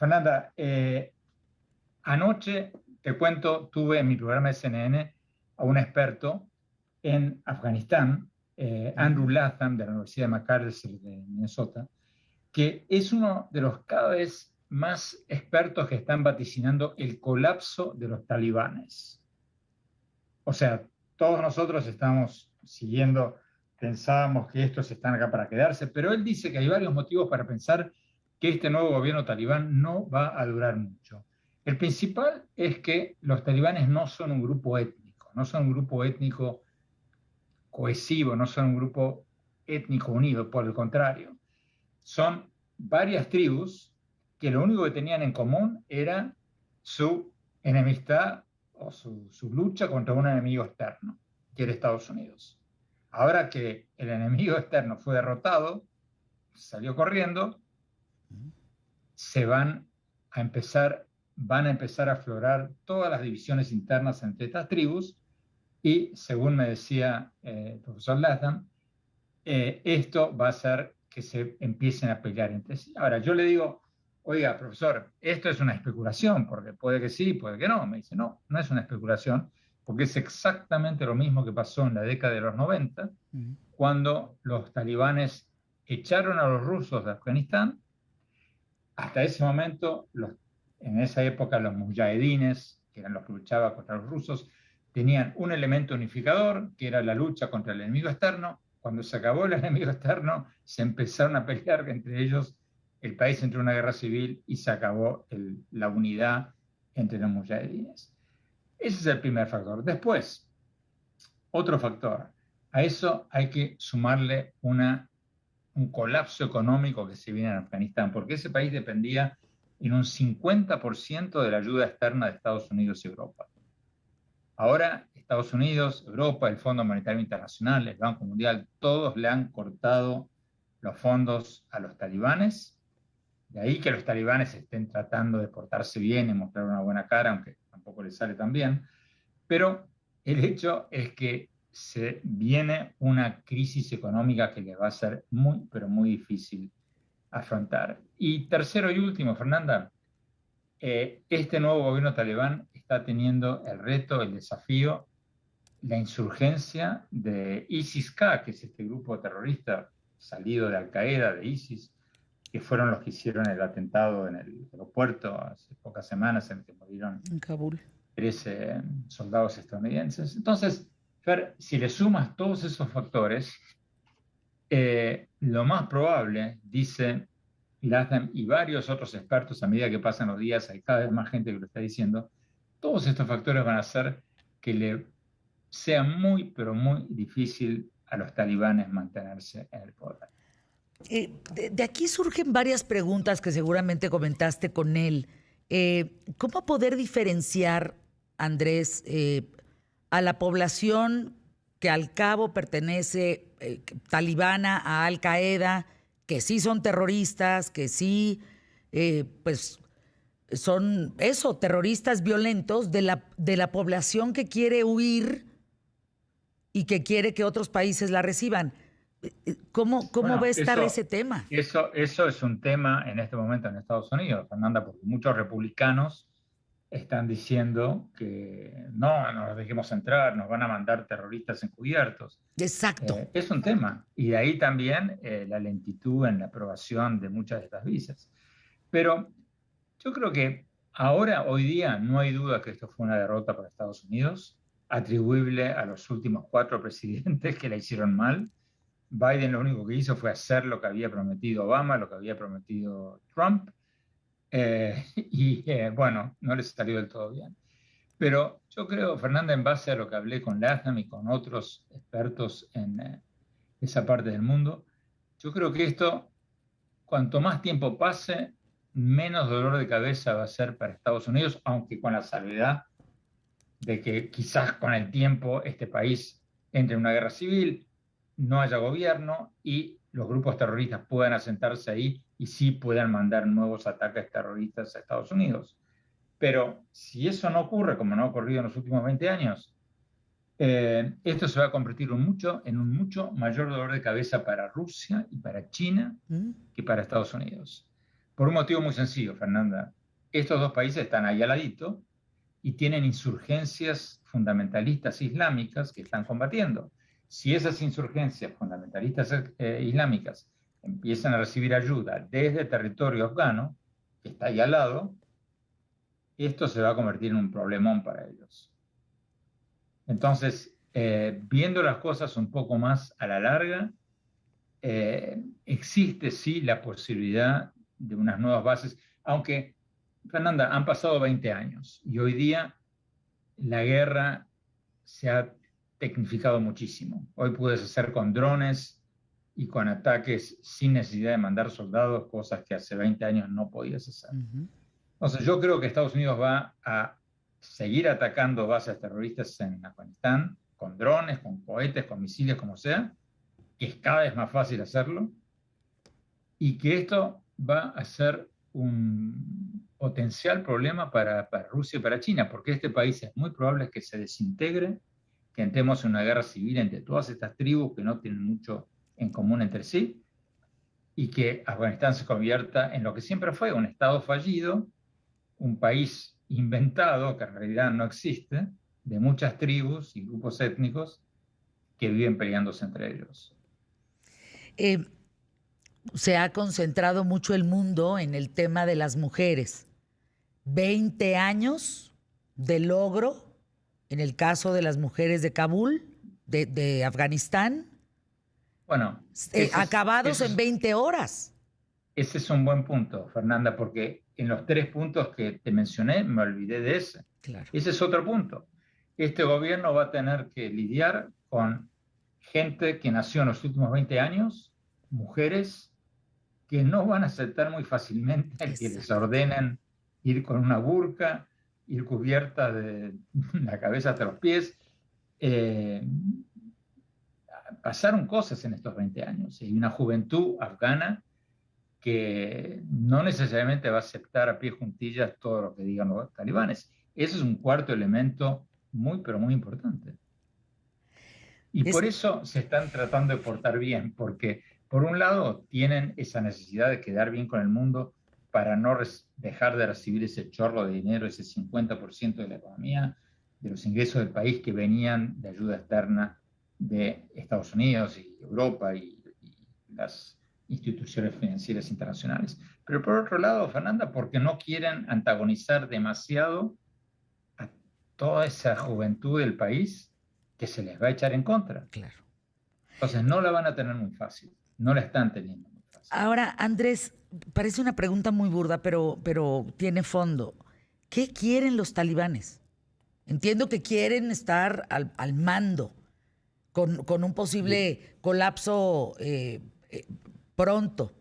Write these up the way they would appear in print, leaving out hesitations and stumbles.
Fernanda, anoche, te cuento, tuve en mi programa de CNN a un experto en Afganistán, Andrew Latham, de la Universidad de McAllister de Minnesota, que es uno de los cada vez más expertos que están vaticinando el colapso de los talibanes. O sea, todos nosotros estamos siguiendo, pensábamos que estos están acá para quedarse, pero él dice que hay varios motivos para pensar que este nuevo gobierno talibán no va a durar mucho. El principal es que los talibanes no son un grupo étnico, no son un grupo étnico cohesivo, no son un grupo étnico unido, por el contrario, son varias tribus que lo único que tenían en común era su enemistad o su lucha contra un enemigo externo, que era Estados Unidos. Ahora que el enemigo externo fue derrotado, salió corriendo, se van a empezar a aflorar todas las divisiones internas entre estas tribus y, según me decía el profesor Latham, esto va a hacer que se empiecen a pelear entre sí. Ahora, yo le digo, oiga, profesor, esto es una especulación, porque puede que sí, puede que no. Me dice, no, no es una especulación, porque es exactamente lo mismo que pasó en la década de los 90, cuando los talibanes echaron a los rusos de Afganistán. Hasta ese momento, en esa época, los mujahedines, que eran los que luchaban contra los rusos, tenían un elemento unificador, que era la lucha contra el enemigo externo. Cuando se acabó el enemigo externo, se empezaron a pelear entre ellos, el país entró en una guerra civil y se acabó la unidad entre los mujahedines. Ese es el primer factor. Después, otro factor. A eso hay que sumarle un colapso económico que se viene en Afganistán, porque ese país dependía en un 50% de la ayuda externa de Estados Unidos y Europa. Ahora Estados Unidos, Europa, el Fondo Monetario Internacional, el Banco Mundial, todos le han cortado los fondos a los talibanes. De ahí que los talibanes estén tratando de portarse bien y mostrar una buena cara, aunque tampoco les sale tan bien. Pero el hecho es que se viene una crisis económica que le va a ser muy, pero muy difícil afrontar. Y tercero y último, Fernanda, este nuevo gobierno talibán está teniendo el reto, el desafío, la insurgencia de ISIS-K, que es este grupo terrorista salido de Al-Qaeda, de ISIS, que fueron los que hicieron el atentado en el aeropuerto hace pocas semanas en que murieron en Kabul 13 soldados estadounidenses. Entonces, Fer, si le sumas todos esos factores, lo más probable, dice Latham y varios otros expertos, a medida que pasan los días, hay cada vez más gente que lo está diciendo, todos estos factores van a hacer que le sea muy, pero muy difícil a los talibanes mantenerse en el poder. De aquí surgen varias preguntas que seguramente comentaste con él. ¿Cómo poder diferenciar, Andrés, a la población que al cabo pertenece talibana a Al Qaeda, que sí son terroristas, que sí, pues son eso, terroristas violentos, de la población que quiere huir y que quiere que otros países la reciban? ¿Cómo Bueno, va a estar ese tema? eso es un tema en este momento en Estados Unidos, Fernanda, porque muchos republicanos están diciendo que no nos dejemos entrar, nos van a mandar terroristas encubiertos. Exacto. Es un tema, y de ahí también la lentitud en la aprobación de muchas de estas visas. Pero yo creo que ahora, hoy día, no hay duda que esto fue una derrota para Estados Unidos, atribuible a los últimos 4 presidentes que la hicieron mal. Biden lo único que hizo fue hacer lo que había prometido Obama, lo que había prometido Trump, bueno, no les salió del todo bien. Pero yo creo, Fernanda, en base a lo que hablé con Latham y con otros expertos en esa parte del mundo, yo creo que esto, cuanto más tiempo pase, menos dolor de cabeza va a ser para Estados Unidos, aunque con la salvedad de que quizás con el tiempo este país entre en una guerra civil, no haya gobierno y los grupos terroristas puedan asentarse ahí y sí puedan mandar nuevos ataques terroristas a Estados Unidos. Pero si eso no ocurre, como no ha ocurrido en los últimos 20 años, esto se va a convertir en un mucho mayor dolor de cabeza para Rusia y para China que para Estados Unidos. por un motivo muy sencillo, Fernanda. Estos dos países están ahí al ladito y tienen insurgencias fundamentalistas islámicas que están combatiendo. Si esas insurgencias fundamentalistas islámicas empiezan a recibir ayuda desde territorio afgano, que está ahí al lado, esto se va a convertir en un problemón para ellos. Entonces, viendo las cosas un poco más a la larga, existe sí la posibilidad de unas nuevas bases, aunque, Fernanda, han pasado 20 años y hoy día la guerra se ha tecnificado muchísimo. Hoy puedes hacer con drones y con ataques sin necesidad de mandar soldados, cosas que hace 20 años no podías hacer. Entonces yo creo que Estados Unidos va a seguir atacando bases terroristas en Afganistán, con drones, con cohetes, con misiles, como sea, que es cada vez más fácil hacerlo, y que esto va a ser un potencial problema para Rusia y para China, porque este país es muy probable que se desintegre, que entremos en una guerra civil entre todas estas tribus que no tienen mucho en común entre sí, y que Afganistán se convierta en lo que siempre fue, un estado fallido, un país inventado, que en realidad no existe, de muchas tribus y grupos étnicos que viven peleándose entre ellos. Se ha concentrado mucho el mundo en el tema de las mujeres. 20 años de logro en el caso de las mujeres de Kabul, de Afganistán. Bueno, acabados en 20 horas. Ese es un buen punto, Fernanda, porque en los 3 puntos que te mencioné me olvidé de ese. Claro. Ese es otro punto. Este gobierno va a tener que lidiar con gente que nació en los últimos 20 años, mujeres que no van a aceptar muy fácilmente que les ordenen ir con una burka, ir cubierta de la cabeza hasta los pies. Pasaron cosas en estos 20 años. Hay una juventud afgana que no necesariamente va a aceptar a pie juntillas todo lo que digan los talibanes. Ese es un cuarto elemento muy, pero muy importante. Y por eso se están tratando de portar bien, porque por un lado tienen esa necesidad de quedar bien con el mundo para no dejar de recibir ese chorro de dinero, ese 50% de la economía, de los ingresos del país que venían de ayuda externa de Estados Unidos y Europa y las instituciones financieras internacionales. Pero por otro lado, Fernanda, porque no quieren antagonizar demasiado a toda esa juventud del país que se les va a echar en contra. Claro. Entonces no la van a tener muy fácil, no la están teniendo muy fácil. Ahora, Andrés, parece una pregunta muy burda, pero tiene fondo. ¿Qué quieren los talibanes? Entiendo que quieren estar al mando con un posible colapso pronto.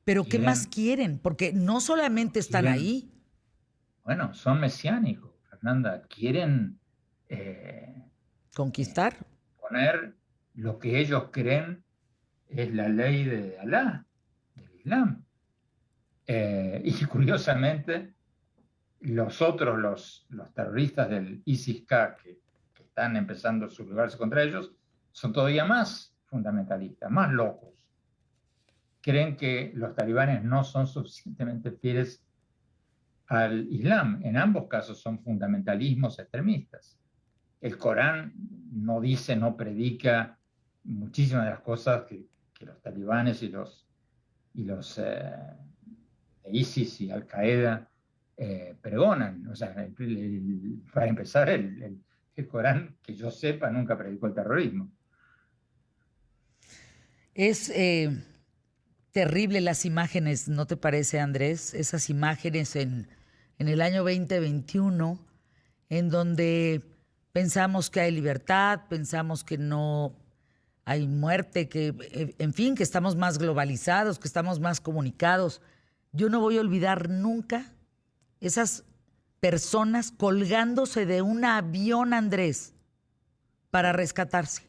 Pero ¿qué más quieren? Porque no solamente están ahí. Bueno, son mesiánicos, Fernanda. Quieren conquistar. Poner lo que ellos creen es la ley de Alá, del Islam. Y curiosamente, los terroristas del ISIS-K que están empezando a sublevarse contra ellos, son todavía más fundamentalistas, más locos. Creen que los talibanes no son suficientemente fieles al Islam. En ambos casos son fundamentalismos extremistas. El Corán no dice, no predica muchísimas de las cosas que los talibanes y los de ISIS y Al-Qaeda pregonan. O sea, para empezar, el Corán, que yo sepa, nunca predicó el terrorismo. Es terrible las imágenes, ¿no te parece, Andrés? Esas imágenes en el año 2021, en donde pensamos que hay libertad, pensamos que no hay muerte, que, en fin, que estamos más globalizados, que estamos más comunicados. Yo no voy a olvidar nunca esas personas colgándose de un avión, Andrés, para rescatarse.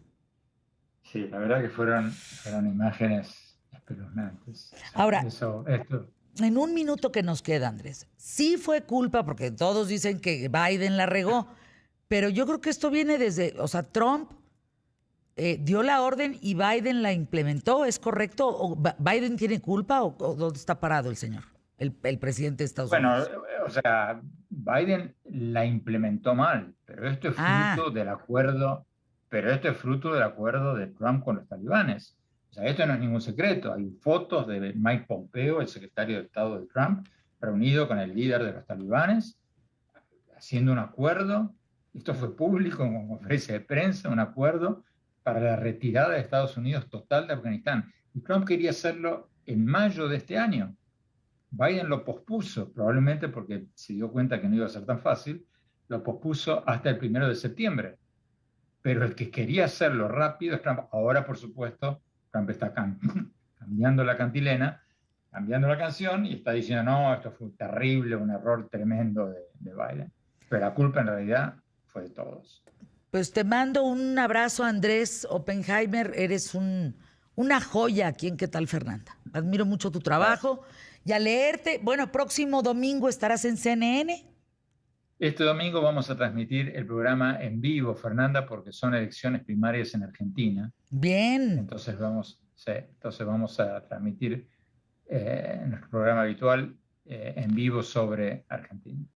Sí, la verdad que fueron imágenes espeluznantes. O sea, ahora, esto... en un minuto que nos queda, Andrés, sí fue culpa, porque todos dicen que Biden la regó, pero yo creo que esto viene desde, o sea, Trump dio la orden y Biden la implementó, ¿es correcto? ¿O Biden tiene culpa o dónde está parado el señor? el presidente de Estados Bueno, Unidos. o sea, Biden la implementó mal, pero esto es Ah, fruto del acuerdo, pero esto es fruto del acuerdo de Trump con los talibanes. O sea, esto no es ningún secreto. Hay fotos de Mike Pompeo, el secretario de Estado de Trump, reunido con el líder de los talibanes, haciendo un acuerdo. Esto fue público en conferencia de prensa, un acuerdo para la retirada de Estados Unidos total de Afganistán. Y Trump quería hacerlo en mayo de este año. Biden lo pospuso, probablemente porque se dio cuenta que no iba a ser tan fácil, lo pospuso hasta el 1 de septiembre. Pero el que quería hacerlo rápido es Trump. Ahora, por supuesto, Trump está cambiando la cantilena, cambiando la canción y está diciendo, no, esto fue terrible, un error tremendo de Biden. Pero la culpa en realidad fue de todos. pues te mando un abrazo, Andrés Oppenheimer. Eres una joya aquí en ¿Qué tal, Fernanda? Admiro mucho tu Gracias. trabajo y a leerte. Bueno, próximo domingo estarás en CNN. Este domingo vamos a transmitir el programa en vivo, Fernanda, porque son elecciones primarias en Argentina. Bien. Entonces vamos a transmitir nuestro programa habitual en vivo sobre Argentina.